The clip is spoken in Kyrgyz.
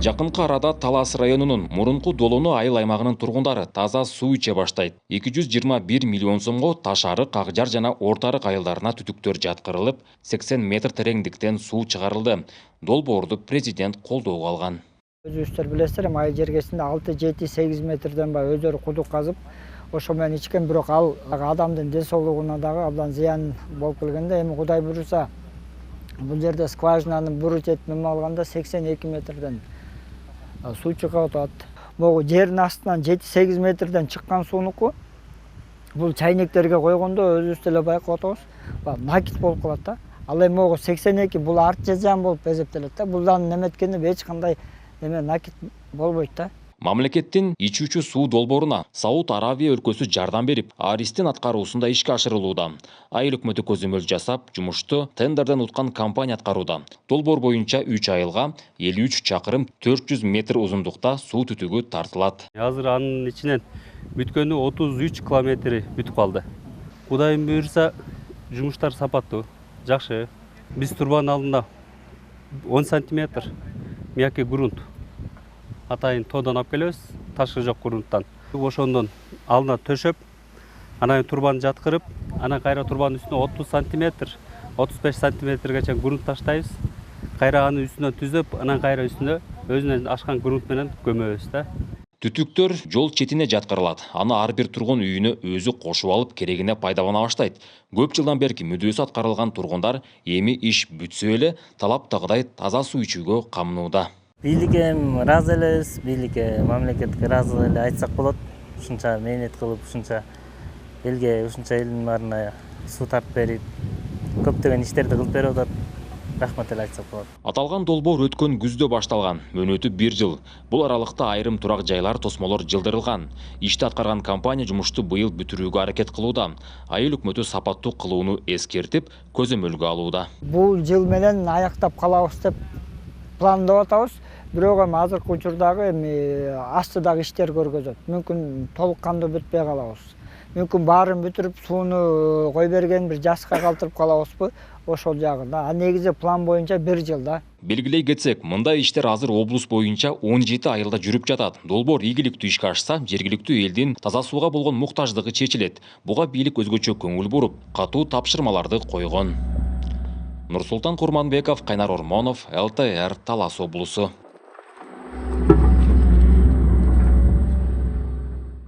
Жакынкы арада Талас районунун Мурунку Долону айыл аймагынын тургундары таза суу иче баштайт. 221 миллион сомго Ташарык, Акжар жана Ортарык айылдарына түтүктөр жаткырылып, 80 метр тереңдиктен суу чыгарылды. Долбоорду президент колдоого алган. Өзүңүздөр билесиздер, айыл жергесинде 6-7-8 метрден өздөрү кудук казып, ошо менен ичкен, бирок ал адамдын ден соолугуна дагы абдан зыян болуп келгенде, эми Кудай буйруса, бул жерде скважинанын бурут этип алганда 82 метрден суу чыгып атат. Могу жердин астынан 7-8 метрден чыккан суунуку бул чайнектерге койгондо өзүбүз деле байкап атабыз, накит болуп калат да. Ал эми могу 82 бул артча зыян болуп эсептелет да. Булдан неметкенде эч кандай накит болбойт да. Мамлекеттин ичүүчү суу долбооруна Сауд Аравия өлкөсү жардам берип, Аристин аткаруусунда ишке ашырылууда. Айыл өкмөтү көзөмөл жасап, жумушту тендерден уткан компания аткарууда. Долбоор боюнча 3 айылга 53 чакырым 400 метр узундукта суу түтүгү тартылат. Азыр анын ичинен бүткөнү 33 километри бүтүп калды. Кудайым буйруса, жумуштар сапаттуу, жакшы. Биз турбанын алдында 10 сантиметр мияки грунт. Атайын тоодон алып келебиз, ташы жок грунттан. Ошондон алдына төшөп, анан турбаны жаткырып, анан кайра турбанын үстүнө 30 сантиметр, 35 сантиметрге чейин грунт таштайбыз. Кайра анын үстүнө түзөп, анан кайра үстүнө өзүнөн ашкан грунт менен көмөбүз да. Түтүктөр жол четине жаткырылат. Аны ар бир тургун үйүнө өзү кошуп алып, керегине пайдалана баштайт. Көп жылдан берки мүдөөсү аткарылган тургундар эми иш бүтсө эле талаптагыдай таза суу ичүүгө камынууда. Бийликке ыраазы элебиз, бийликке, мамлекетке ыраазы эле айтсак болот. Ушунча мээнет кылып, ушунча элге, ушунча элдин баарына суу тартып берип, көптөгөн иштерди кылып берип атат. Рахмат эле айтсак болот. Аталган долбоор өткөн күздө башталган. Мөөнөтү 1 жыл. Бул аралыкта айрым турак жайлар, тосмолор жылдырылган. Ишти аткарган компания жумушту быйыл бүтүрүүгө аракет кылууда. Айыл өкмөтү сапаттуу кылууну эскертип, көзөмөлгө алууда. Бул жыл менен аяктап калабыз деп пландап атабыз. Бирок эми азыркы учурдагы астыдагы иштер көргөзөт. Мүмкүн толук кандуу бүтпөй калабыз. Мүмкүн баарын бүтүрүп, сууну кой берген бир жаска калтырып калабызбы? Ошол жагында. Негизи план боюнча 1 жылда. Белгилей кетсек, мындай иштер азыр облус боюнча 17 айылда жүрүп жатат. Долбоор ийгиликтүү ишке ашса, жергиликтүү элдин таза сууга болгон муктаждыгы чечилет. Буга бийлик өзгөчө көңүл буруп, катуу тапшырмаларды койгон. Нурсултан Курманбеков, Кайнар Ормонов, ЛТР, Талас облусу.